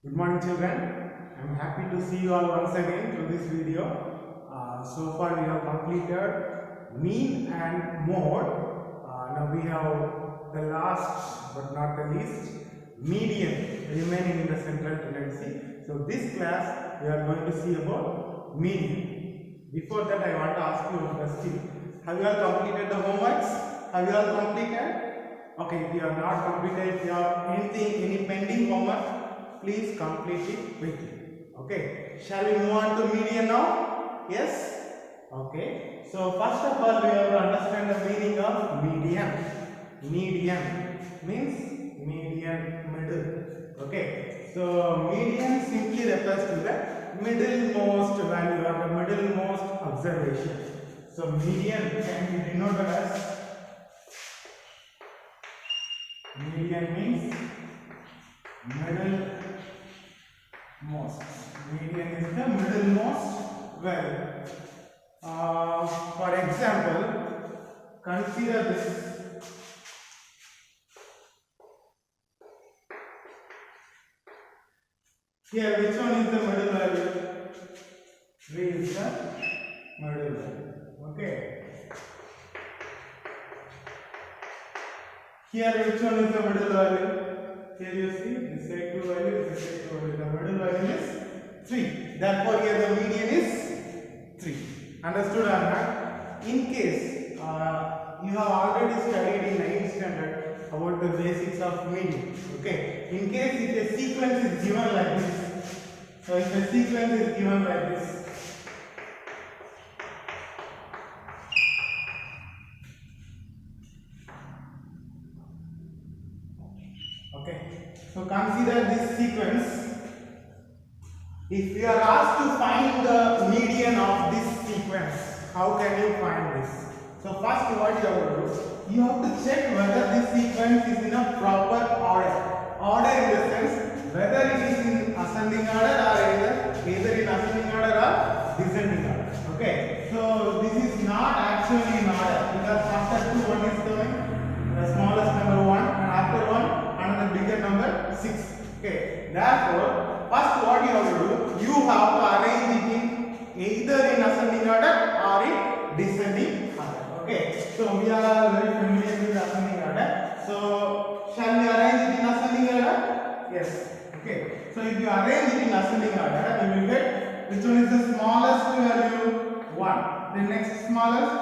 Good morning children. I am happy to see you all once again through this video. So far we have completed mean and mode. Now we have the last but not the least, median remaining in the central tendency. So this class we are going to see about median. Before that I want to ask you one question. Have you all completed the homeworks? Have you all completed? Okay, if you have not completed, if you have any pending homework, please complete it quickly. Okay, shall we move on to median now? Yes? Okay, so first of all, we have to understand the meaning of median. Median means median, middle. Okay, so median simply refers to the middlemost value or the middlemost observation. So median can be denoted as, median means middlemost. Median is the middlemost value. For example, consider this. Here, which one is the middle value? 3 is the middle value. Okay. Here, which one is the middle value? Here you see, this side 2 value, this side 2 value. The middle value is 3. Therefore, here the median is 3. Understood or not? In case you have already studied in 9th standard about the basics of median. Okay. In case if a sequence is given like this, so if a sequence is given like this, okay, so consider this sequence. If you are asked to find the median of this sequence, how can you find this? So first what you have to do, you have to check whether this sequence is in a proper order. Order in the sense whether it is in ascending order or either in ascending order or descending order. Okay, so this is not actually in order because after 2 one is coming, the smallest number 1, and after 1 another bigger number 6. Okay, therefore first what you have to do, you have to arrange it in either in ascending order or in descending order. Okay, so we are very familiar with ascending order. So shall we arrange it in ascending order? Yes. Okay, so if you arrange it in ascending order, you will get which one is the smallest value? 1. The next smallest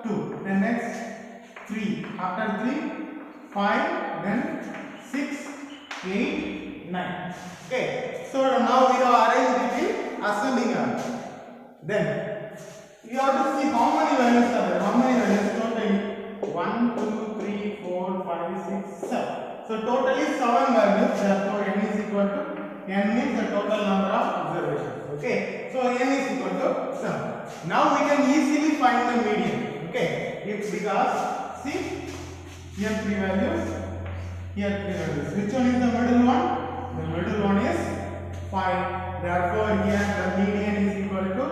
2. The next 3. After 3, 5. Then 6, 8, 9. Okay, so now we have arranged it in ascending order. Then you have to see how many values are there. How many values totally? 1, 2, 3, 4, 5, 6, 7. So totally 7 values. Therefore n is equal to, n means the total number of observations. Okay, so n is equal to 7. Now we can easily find the median. Okay, it's because see here 3 values, here 3 values. Which one is the middle one? The middle one is 5. Therefore here the median is equal to,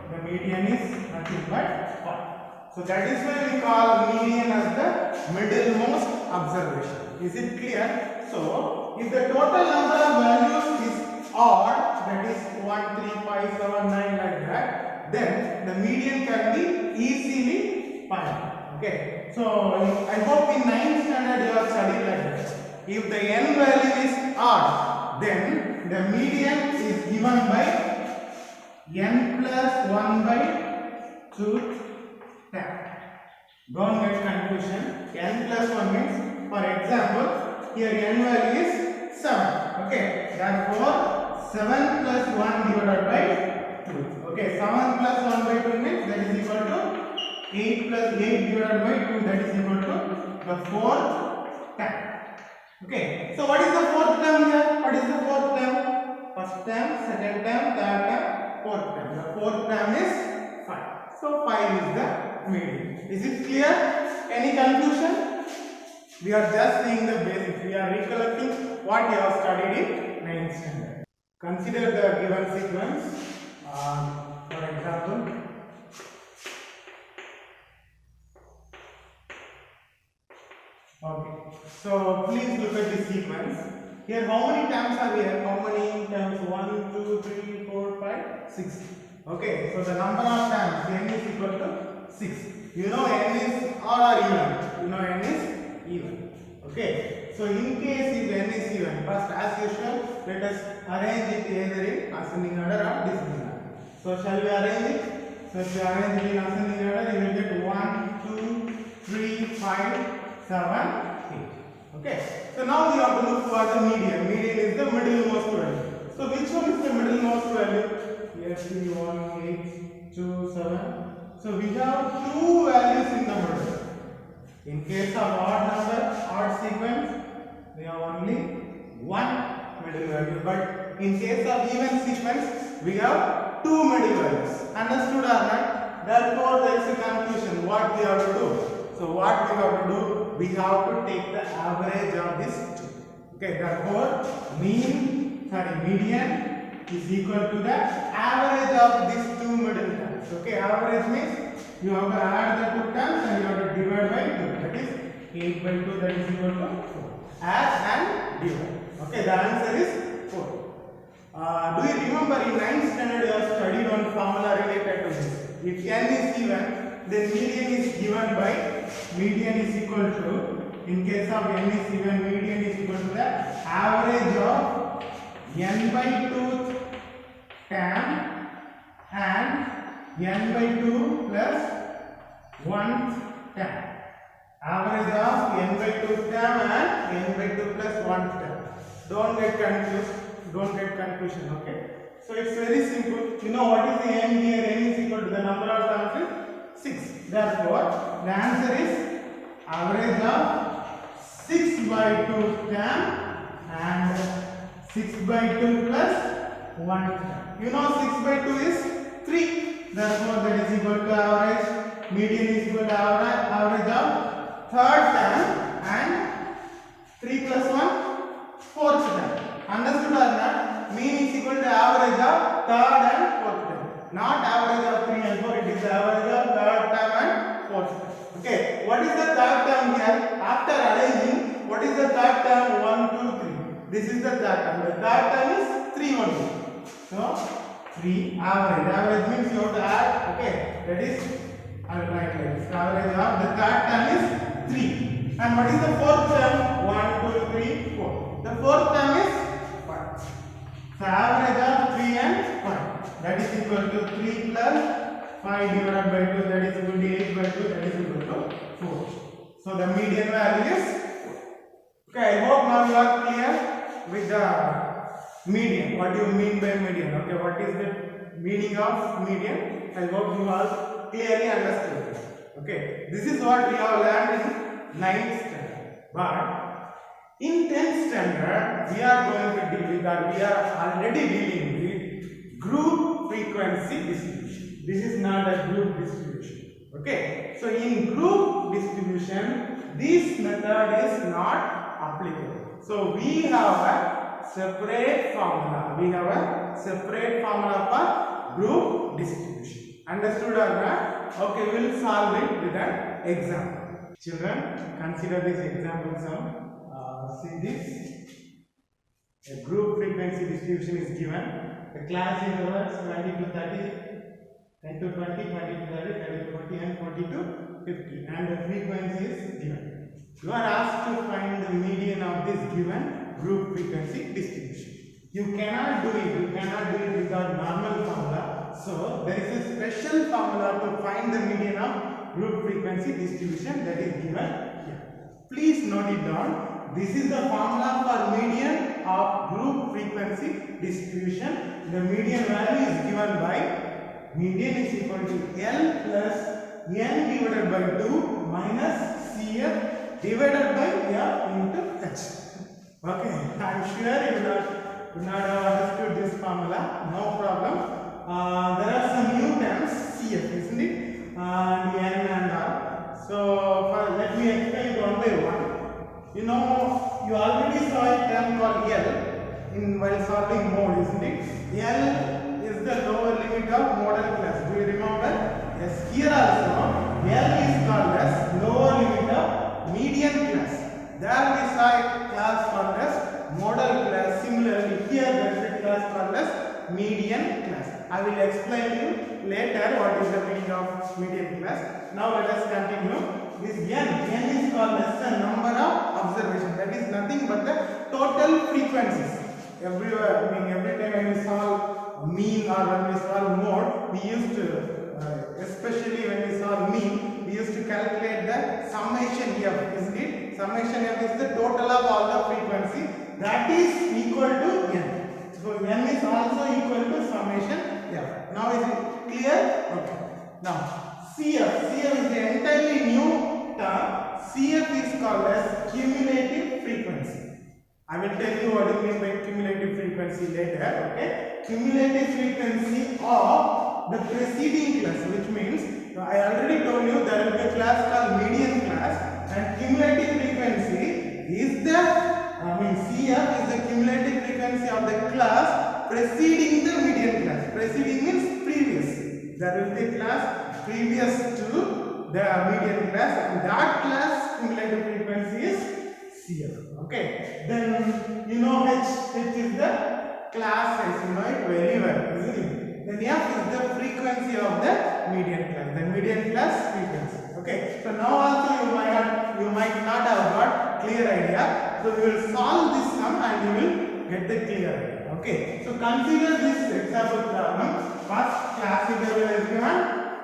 the median is nothing but 5. So that is why we call median as the middlemost observation. Is it clear? So if the total number of values is odd, that is 1, 3, 5, 7, 9 like that, then the median can be easily found. Okay. So I hope in 9th standard you have studied like that. If the n value is odd, then the median is given by n plus 1 by 2 10. Don't get confusion. N plus 1 means, for example, here n value is 7. Okay, therefore 7 plus 1 divided by 2. Okay, 7 plus 1 by 2 means that is equal to 8 plus 8 divided by 2, that is equal to the fourth term. Okay, so what is the fourth term here? What is the fourth term? First term, second term, third term, fourth term. The fourth term is 5. So 5 is the median. Is it clear? Any confusion? We are just seeing the basics. We are recollecting what you have studied in 9th standard. Consider the given sequence. For example, okay. So please look at the sequence. Here how many terms are here? How many terms? 1, 2, 3, 4, 5, 6. Okay, so the number of terms n is equal to 6. You know n is odd or even? You know n is even. Okay, so in case if n is even, first as usual let us arrange it either in ascending order or descending order. So shall we arrange it? So if you arrange it in ascending order, you will get 1, 2, 3, 5, 7, 8. Okay, so now we have to look for the median. Median is the middlemost value. So which one is the middlemost value? Here 3, 1, 8, 2, 7. So we have two values in the middle. In case of odd number, odd sequence, we have only one middle value. But in case of even sequence, we have two middle values. Understood or not? Therefore, there is a confusion. What we have to do? So what we have to do? We have to take the average of these two. Okay. Therefore, median is equal to the average of these two middle terms. Okay. Average means you have to add the two terms and you have to divide by 2. That is 8 by 2, that is equal to 4. Add and divide. Okay, the answer is 4. Do you remember in 9th standard you have studied one formula related to this? If n is even, then median is given by median is equal to, in case of n is even, median is equal to the average of n by 2 term and n by 2 plus 1 term. Average of n by 2 term and n by 2 plus 1 term. Don't get confused. Don't get confusion. Okay. So it's very simple. You know what is the n here? N is equal to the number of terms is 6. Therefore, the answer is average of 6 by 2 term and 6 by 2 plus 1 term. You know 6 by 2 is 3. Therefore, that is equal to average. Median is equal to average of third term and 3 plus 1 fourth term. Understood or not? Mean is equal to average of third and fourth term. Not average of 3 and 4. It is average of third term and fourth term. Okay. What is the third term here? After arranging, what is the third term? 1, 2, 3. This is the third term. The third term is 3 only. So 3 average. Average means you have to add. Okay, that is I will write like this. Average of the third term is 3. And what is the fourth term? 1, 2, 3, 4. The fourth term is 5. So average of 3 and 5. That is equal to 3 plus 5 divided by 2. That is equal to 8 by 2. That is equal to 4. So the median value is 4. Okay, I hope now you are clear with the median. What do you mean by median? Okay, what is the meaning of median? I hope you all clearly understood. Okay, this is what we have learned in 9th standard. But in 10th standard, we are going to deal with, or we are already dealing with group frequency distribution. This is not a group distribution. Okay, so in group distribution, this method is not applicable. So we have a separate formula. We have a separate formula for group distribution. Understood or not? Okay, we will solve it with an example. Children, consider this example sum. See this. A group frequency distribution is given. The class intervals 20 to 30, 10 to 20, 20 to 30, 30 to 40, and 40 to 50. And the frequency is given. You are asked to find the median of this given group frequency distribution. You cannot do it. You cannot do it without normal formula. So there is a special formula to find the median of group frequency distribution that is given here. Please note it down. This is the formula for median of group frequency distribution. The median value is given by median is equal to L plus N divided by 2 minus CF divided by F into H. Okay, I am sure you would not have understood this formula. No problem. There are some new terms, CF, isn't it? And N and R. So let me explain one by one. You know, you already saw a term called L in while solving mode, isn't it? L is the lower limit of modal class. Do you remember? Yes. Here also, L is called as lower limit of median class. There we saw a class called as modal I will explain you later what is the meaning of median class. Now let us continue. This n is called as the number of observations. That is nothing but the total frequencies. Every time when we solve mean or when we solve mode, we used to, especially when we solve mean, we used to calculate the summation f, isn't it? Summation f is the total of all the frequency that is equal to n. So n is also equal to summation f. Now is it clear? Okay. Now CF is the entirely new term. CF is called as cumulative frequency. I will tell you what do you mean by cumulative frequency later. Okay, cumulative frequency of the preceding class, which means I already told you there will be a class called median class, and cumulative frequency is the CF is the cumulative frequency of the class preceding the median class. Preceding means previous. There will be a class previous to the median class, and that class cumulative frequency is CF. Okay, then you know H is the class size, you know it very well, isn't it? Then F is the frequency of the median class, the median class frequency. Okay, so now also you might not have got clear idea. So we will solve this sum and you will get the clear idea. Okay, so consider this example problem. First class interval is given,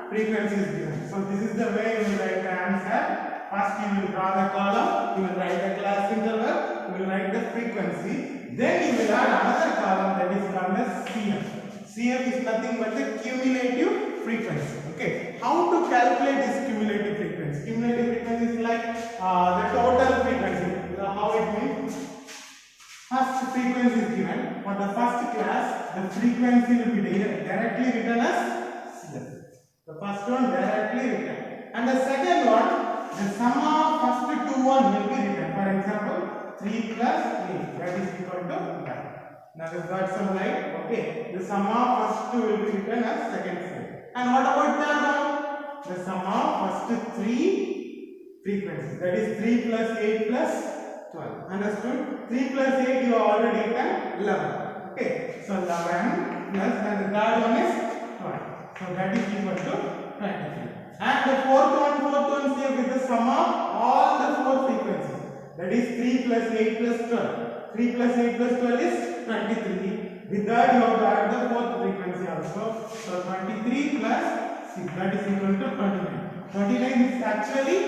frequency is given. So this is the way you will write the answer. First you will draw the column, you will write the class interval, you will write the frequency. Then you will add another column that is called as CF. CF is nothing but the cumulative frequency. Okay, how to calculate this cumulative frequency? Cumulative frequency is like the total frequency. How it means? First frequency is given. For the first class, the frequency will be directly written as CF. The first one directly written, and the second one, the sum of first two one will be written. For example, 3 plus 8, that is equal to 9. Now we got some light. Okay, the sum of first two will be written as second side. And what about third one? The sum of first 3 frequencies, that is 3 plus 8 plus 12. Understood? 3 plus 8 you have already written 11. Okay, so 11 plus, and the third one is 12. So that is equal to 23. And the fourth one here with the sum of all the 4 frequencies. That is 3 plus 8 plus 12. 3 plus 8 plus 12 is 23. With that you have to add the 4th frequency also. So 23 plus 6, that is equal to 29. 29 is actually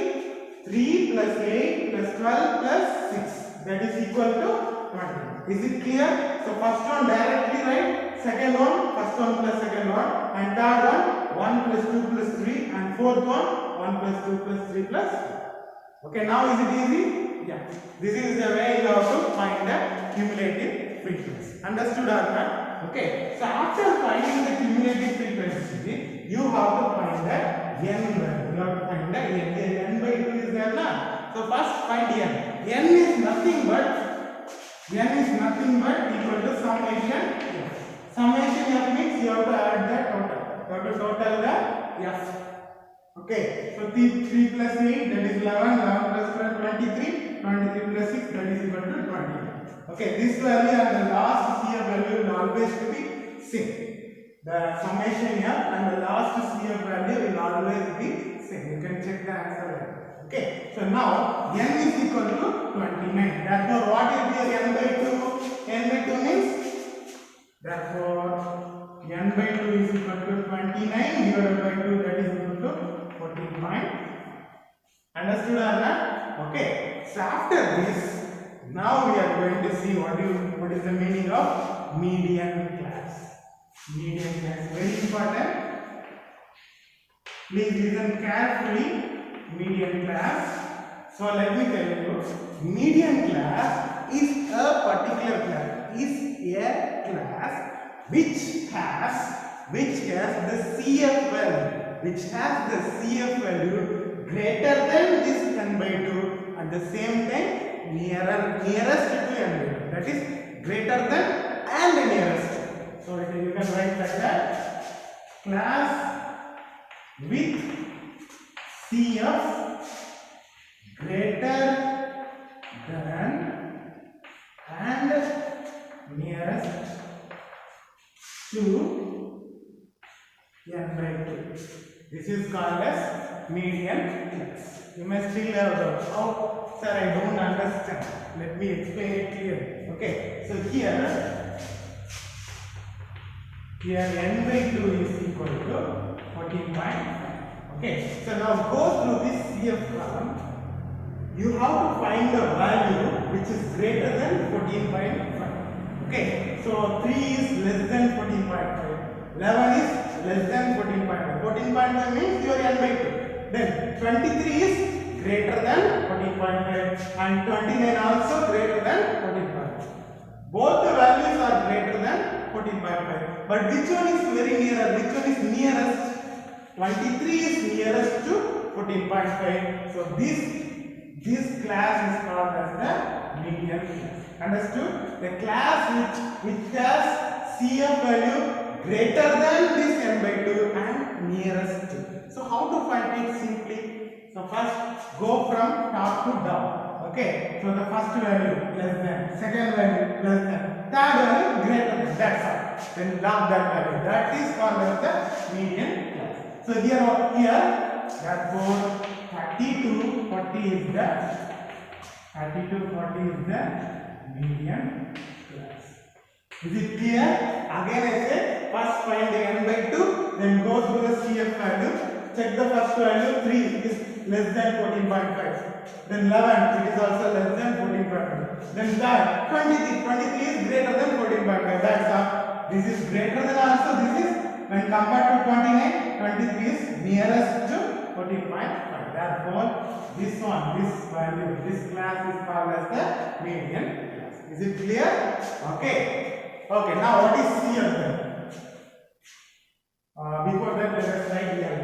3 plus 8 plus 12 plus 6. That is equal to 20. Is it clear? So first one directly write, second one, first one plus second one, and third one, 1 plus 2 plus 3, and fourth one, 1 plus 2 plus 3 plus 4. Okay, now is it easy? Yeah. This is the way you have to find the cumulative frequency. Understood or not? Okay. So after finding the cumulative frequency, you have to find the n value. You have to find the n by 2 is there na? So first find n. N is nothing but equal to summation f. Summation f means you have to add the total. You have to total the f. Okay, so 3 plus 8, that is 11, 11 plus 12, 23, 23 plus 6, that is equal to 20. Okay, this value and the last CF value will always be same. The summation f and the last CF value will always be same. You can check the answer. Okay, so now n is equal to 29. Therefore, what will be n by 2? N by 2 means, therefore, n by 2 is equal to 29 divided by 2, that is equal to 14. Understood or not? Okay. So after this, now we are going to see what is the meaning of median class. Median class, very important. Please listen carefully. Median class. So let me tell you, median class is a particular class. Is a class which has the CF value. Which has the CF value greater than this n by 2, at the same time nearest to n by 2. That is greater than and nearest. So you can write like that. Class with CF greater than and nearest to This is called as median class. You may still have doubt. Oh, sir, I don't understand. Let me explain it clearly. Okay. So here n by 2 is equal to 14.5. Okay. So now go through this CF column. You have to find the value which is greater than 14.5. Okay. So 3 is less than 14.5. 11 is less than 14.5. 14.5 means your n by 2. Then 23 is greater than 14.5 and 29 also greater than 14.5. Both the values are greater than 14.5. But which one is very nearer? Which one is nearest? 23 is nearest to 14.5. So this class is called as the median class. Understood? The class which has CF value greater than this n by 2 and nearest to. So how to find it simply? So first go from top to down. Okay. So the first value less than, second value less than, third value greater than. That's all. Then log that value. That is called as the median class. So here therefore 30 to 40 is the median class. Is it clear? Again I say first find the n by 2, then go through the CF value. Check the first value, 3 is less than 14.5. Then 11, it is also less than 14.5. Then that 23 is greater than 14.5. That's all. This is greater than also this is when compared to 29, 23 is nearest to 14.5. Therefore, this value, this class is called as the median class. Is it clear? Okay. Okay. Now what is CF then? Before that, let us write here.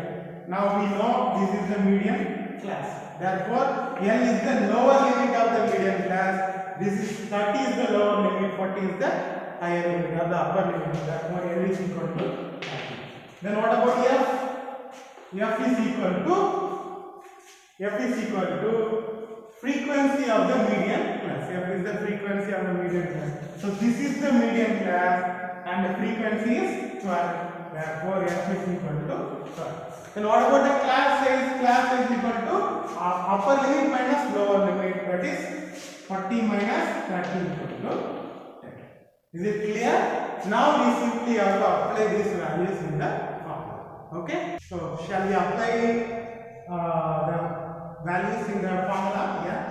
Now we know this is the median class. Therefore, N is the lower limit of the median class. This is 30 is the lower limit, 40 is the higher limit of the upper limit. Therefore, N is equal to 30. Then what about F? F is equal to frequency of the median class. F is the frequency of the median class. So this is the median class and the frequency is 12. Therefore, F is equal to 12. Then what about the class size? Class size is equal to upper limit minus lower limit. That is 40 minus 30 equal to 10. Is it clear? Now we simply have to apply these values in the formula. Okay? So shall we apply the values in the formula? Yeah.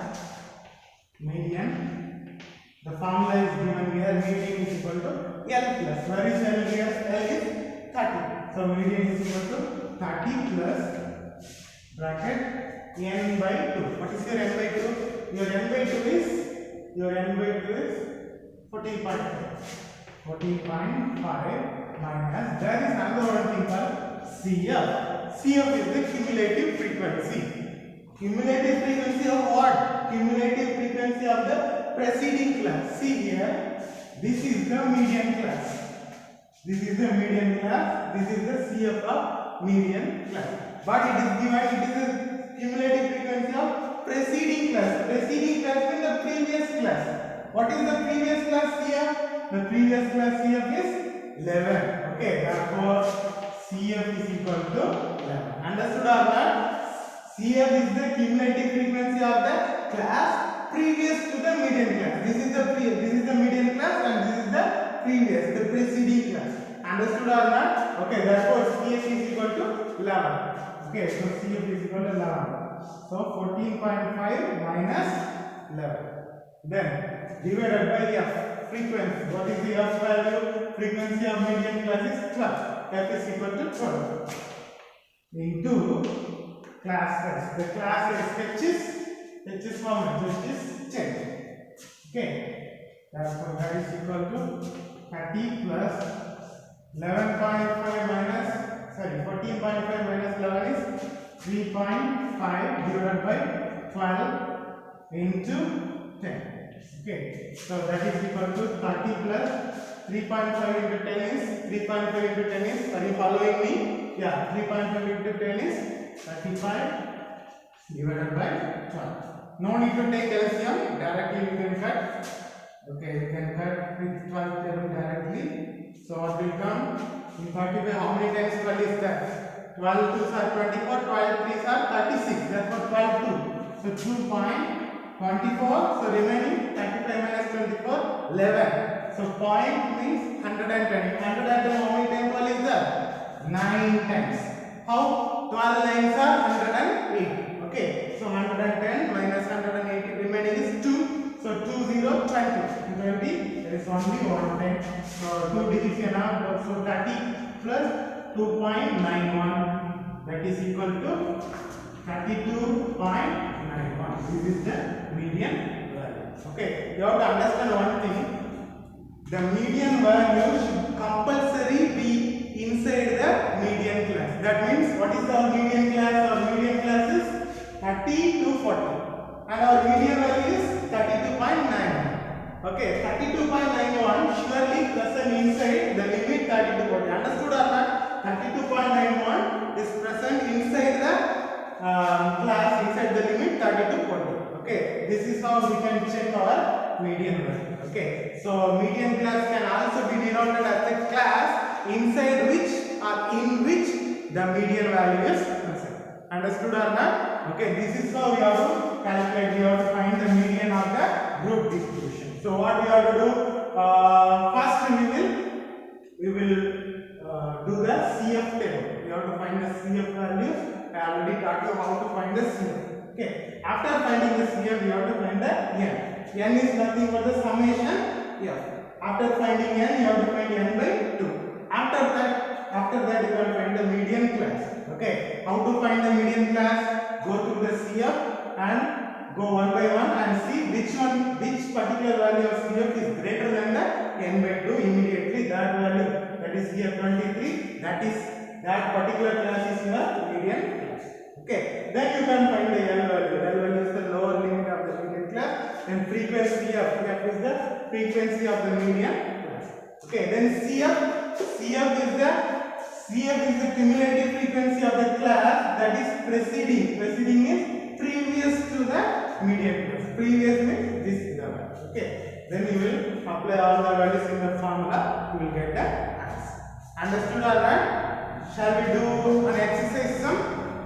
Median. The formula is given here. Median is equal to L plus. Where is L here? L is 30. So median is equal to 30 plus bracket n by 2. What is your n by 2? Your n by 2 is 14.5. 14.5 minus, there is another one thing called CF. CF is the cumulative frequency. Cumulative frequency of what? Cumulative frequency of the preceding class. See here, this is the median class. This is the median class. This is the CF of median class. But it is given, it is the cumulative frequency of preceding class. Preceding class means the previous class. What is the previous class here? The previous class CF is 11. Okay, therefore CF is equal to 11. Understood or not? CF is the cumulative frequency of the class previous to the median class. This is the median class and this is the preceding class. Understood or not? Okay, therefore CF is equal to 11. Okay, so CF is equal to 11. So 14.5 minus 11. Then divided by F. Frequency. What is the F value? Frequency of median class is 12. F is equal to 12 into class size. The class size H is how much? H is 10. Okay. Therefore, that is equal to 30 plus 11.5 minus, sorry, 14.5 minus 11 is 3.5 divided by 12 into 10. Okay, so that is equal to 30 plus 3.5 into 10 is 3.5 into 10 is, are you following me? Yeah, 3.5 into 10 is 35 divided by 12. No need to take LCM, directly you can cut. Okay, you can cut with 12 table directly. So what will come? In 35, how many times 12 is that? 12 2s are 24, 12 3s are 36. Therefore 12 2. So 2.24. So remaining 35 minus 24, 11. So point means 110. 110 how many times is there? 9 times. How? 12 lines are 108. Okay. So 110 minus 180 remaining is 2. So 20 20. There is only one time. So 2 digits here now. So 30 plus 2.91. That is equal to 32.91. This is the median value. Okay. You have to understand one thing. The median value should compulsory be inside the median class. That means what is our median class? Our median class is 30 to 40. And our median value is 32.91. Okay, 32.91 surely present inside the limit 30 to 40. Understood or not? 32.91 is present inside the class, inside the limit 30 to 40. Okay, this is how we can check our median value. Okay, so median class can also be denoted as a class inside which or in which the median value is present. Understood or not? Okay, this is how we have to calculate. We have to find the median of the group distribution. So what we have to do? First we will do the CF table. We have to find the CF values. I already taught you how to find the CF. Okay. After finding the CF, we have to find the N. N is nothing but the summation F. After finding N, you have to find N by 2. After that you will find the median class. Okay. How to find the median class? Go through the CF and go one by one and see which particular value of CF is greater than the N by 2. Immediately that value, that is here 23, that particular class is your median class. Okay, then you can find the L value. L value is the lower limit of the median class. Then frequency of F is the frequency of the median class. Okay, then CF is the cumulative frequency of the class that is preceding. Preceding is previous to the median class. Previous means this is the value. Okay, then you will apply all the values in the formula. You will get the answer. Understood or not? Shall we do an exercise sum?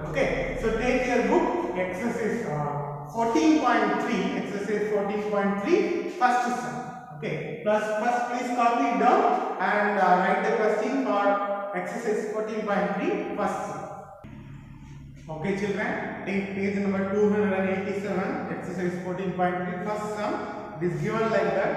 Okay, so take your book, exercise 14.3, exercise 14.3, first sum. Okay, first please copy it down and write the question for exercise 14.3, first sum. Okay children, take page number 287, exercise 14.3, first sum. It is given like that.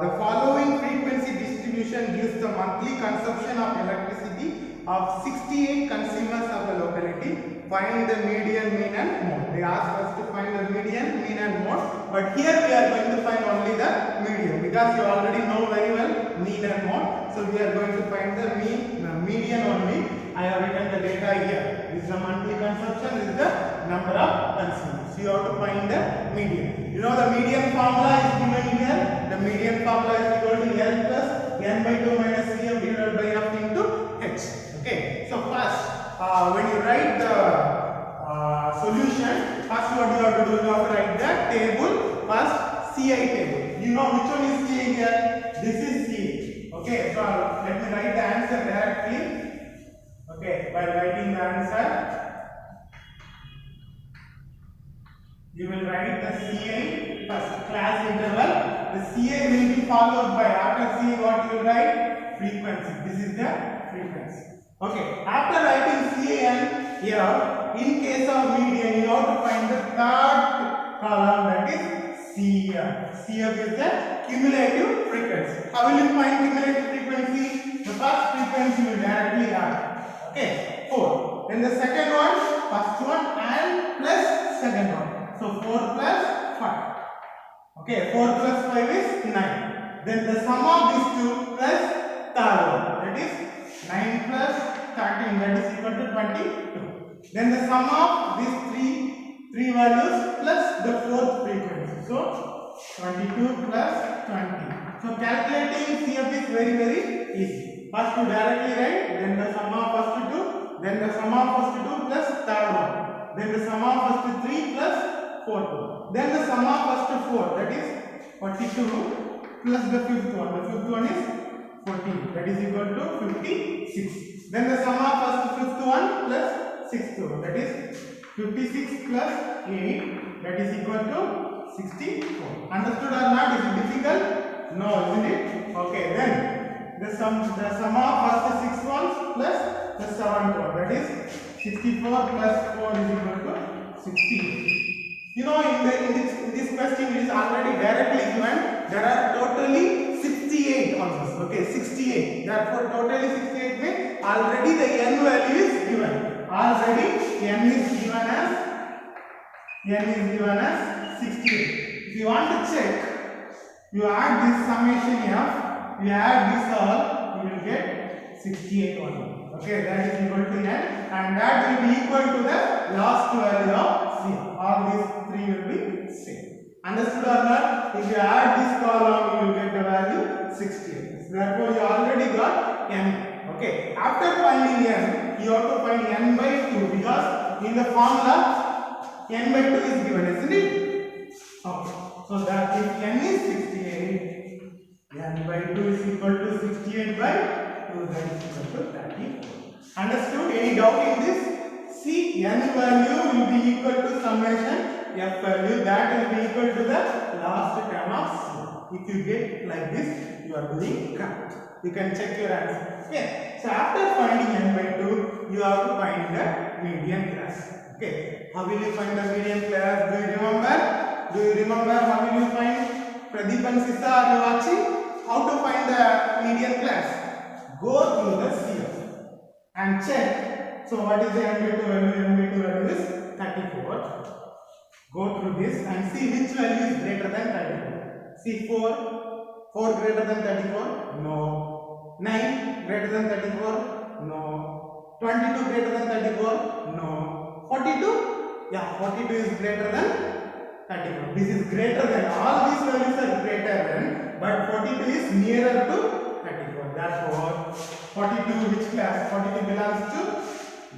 The following frequency distribution gives the monthly consumption of electricity of 68 consumers of the locality. Find the median, mean and mode. They ask us to find the median, mean and mode, but here we are going to find only the median because you already know very well mean and mode. So we are going to find the median only. I have written the data here. This is the monthly consumption, this is the number of consumers. So you have to find the median. You know the median formula is given here. The median formula is equal to L plus N by 2 minus CF divided by F into H. Okay. So first, when you write the solution, first what you have to do, you have to write the table. First, CI table. You know which one is CI here? This is CI. Okay. So let me write the answer directly. Okay. By writing the answer, you will write the CI first, class interval. The CI will be followed by, after CI what you will write? Frequency. This is the frequency. Okay. After writing CI here, in case of median, you have to find the third column, that is CF. CF is the cumulative frequency. How will you find cumulative frequency? The first frequency will directly add. Okay, 4. Then the second one, first one and plus second one. So 4 plus 5. Okay, 4 plus 5 is 9. Then the sum of these two plus third one, that is 9 plus 13, that is equal to 22. Then the sum of these three values plus the fourth frequency. So 22 plus 20. So calculating CF is very easy. First you directly write, then the sum of first two, then the sum of first two plus third one, then the sum of first 3 plus fourth one, then the sum of first 4, that is 42 plus the fifth one. The fifth one is 14, that is equal to 56. Then the sum of first fifth one plus sixth one, that is 56 plus 8, that is equal to 64. Understood or not? Is it difficult? No, isn't it? Okay, then the sum of first six ones plus the seventh one, that is 64 plus 4 is equal to 60. You know, in this question it is already directly given. There are totally 68 answers. Okay, 68. Therefore, totally 68 means already the n value is given. Already n is given as 68. If you want to check, you add this summation f, you add this all, you will get 68 only. Okay, that is equal to n, and that will be equal to the last value of C. All these three will be same. Understood or not? If you add this column, you will get the value 68. Therefore, you already got n. Okay. After finding n, you have to find n by 2 because in the formula n by 2 is given, isn't it? Okay. So that if n is 68, n by 2 is equal to 68 by 2, that is equal to 34. Understood? Any doubt in this? See, n value will be equal to summation f value, that will be equal to the last term of C. If you get like this, you are doing correct. You can check your answer. Okay. So after finding n by 2, you have to find the median class. Okay. How will you find the median class? Do you remember? How will you find? Pradeep and Sisa, are you watching? How to find the median class? Go through the CF and check. So what is the n by 2 value? N by 2 value is 34. Go through this and see which value is greater than 34. See 4 greater than 34? No. 9 greater than 34? No. 22 greater than 34? No. 42? Yeah, 42 is greater than 34. This is greater than, all these values are greater than, but 42 is nearer to 34. Therefore, 42 which class? 42 belongs to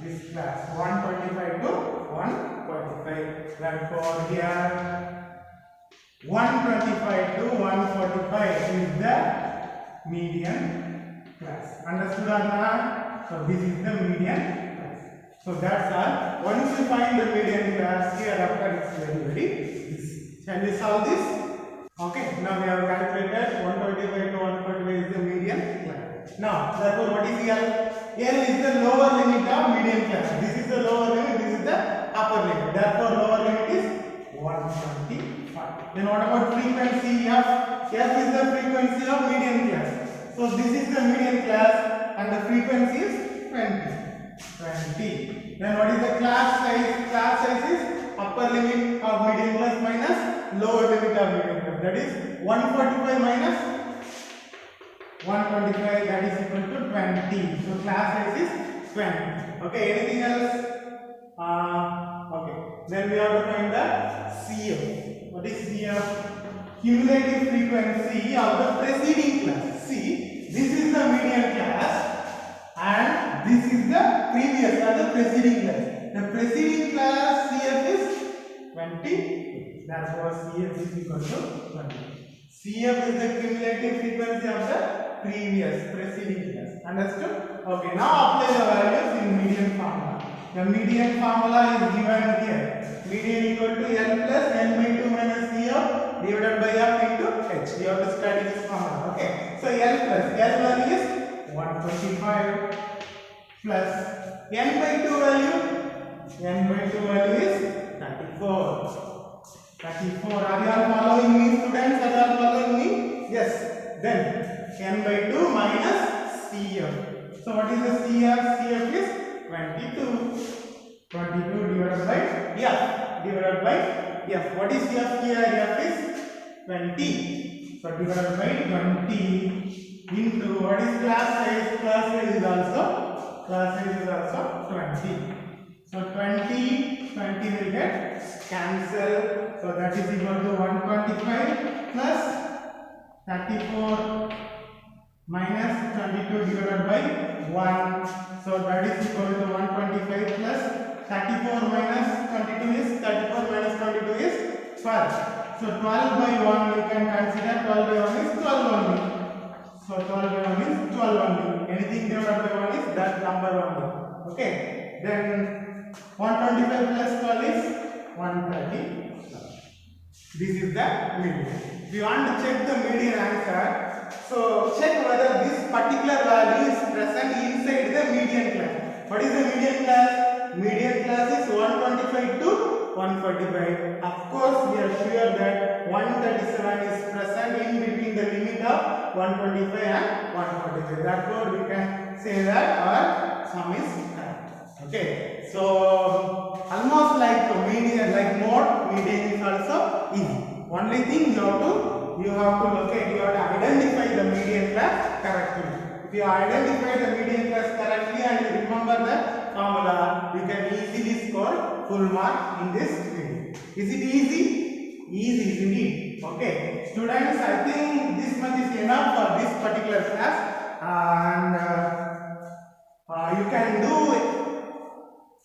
this class, 125 to 145. Therefore, here 125 to 145 is the median class. Understood or not? So this is the median class. So that's all. Once you find the median class, hereafter it's very easy. Shall we solve this? Okay. Now we have calculated 125 to 145 is the median class. Now, therefore, what is L? L is the lower limit of median class. This is the lower limit, this is the upper limit. Therefore, lower limit is 125. Then what about frequency F? F is the frequency of median class. So this is the median class and the frequency is 20. Then what is the class size? Class size is upper limit of median class minus lower limit of median class. That is 145 minus 125, that is equal to 20. So class size is 20. Okay, anything else? Okay. Then we have to find the CF. What is CF? Cumulative frequency of the preceding class. See, this is the median class and this is the previous or the preceding class. The preceding class CF is 20. Therefore, CF is equal to 20. CF is the cumulative frequency of the preceding class. Understood? Okay, now apply the values in median formula. The median formula is given here. Median equal to L plus N by 2 minus CF divided by F into H. You have to study this formula. Okay. So L plus L value is 125 plus N by 2 value. N by 2 value is 34. 34. Are you all following me, students? Are you all following me? Yes. Then N by 2 minus CF. So what is the CF? CF is 22. 22 divided by F. Divided by F. What is F here? F is 20. So divided by 20 into what is class size? Class size is also 20. So 20 will get cancelled. So that is equal to 125 plus 34 minus 22 divided by 1. So that is equal to 125 plus 34 minus 22 is 34 minus 22 is 12. So 12 by 1 you can consider 12 by 1 is 12 only. So 12 by 1 is 12 only. Anything divided by 1 is that number only. Okay. Then 125 plus 12 is 130. This is the median. If you want to check the median answer, so check whether this particular value is present inside the median class. What is the median class? Median class is 125 to 145. Of course, we are sure that 137 is present in between the limit of 125 and 145. Therefore, we can say that our sum is correct. Okay. So almost like median, like mode, median is also easy. Only thing you have to locate, you have to identify the median class correctly. If you identify the median class correctly and you remember the formula, you can easily score full mark in this video. Is it easy? Easy, indeed. Okay, students, I think this much is enough for this particular class, and you can do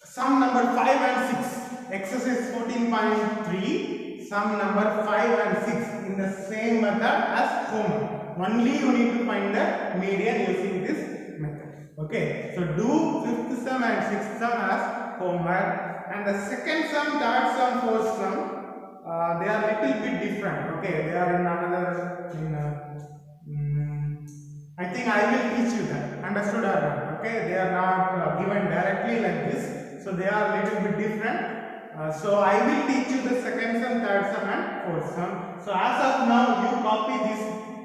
sum number 5 and 6, exercise 14.3, sum number 5 and 6 in the same method as homework. Only you need to find the median using this method. Okay, so do 5th sum and 6th sum as homework, and the second sum, third sum, fourth sum, they are little bit different. Okay, they are in another, I think I will teach you that. Understood or not? Okay, they are not given directly like this, so they are little bit different. So I will teach you the second sum, third sum and fourth sum. So as of now, you copy this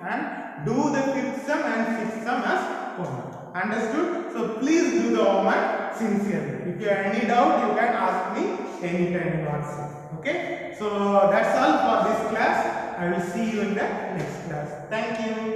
and do the 5th sum and 6th sum as homework. Understood? So please do the homework sincerely. If you have any doubt, you can ask me anytime in WhatsApp. Okay? So that's all for this class. I will see you in the next class. Thank you.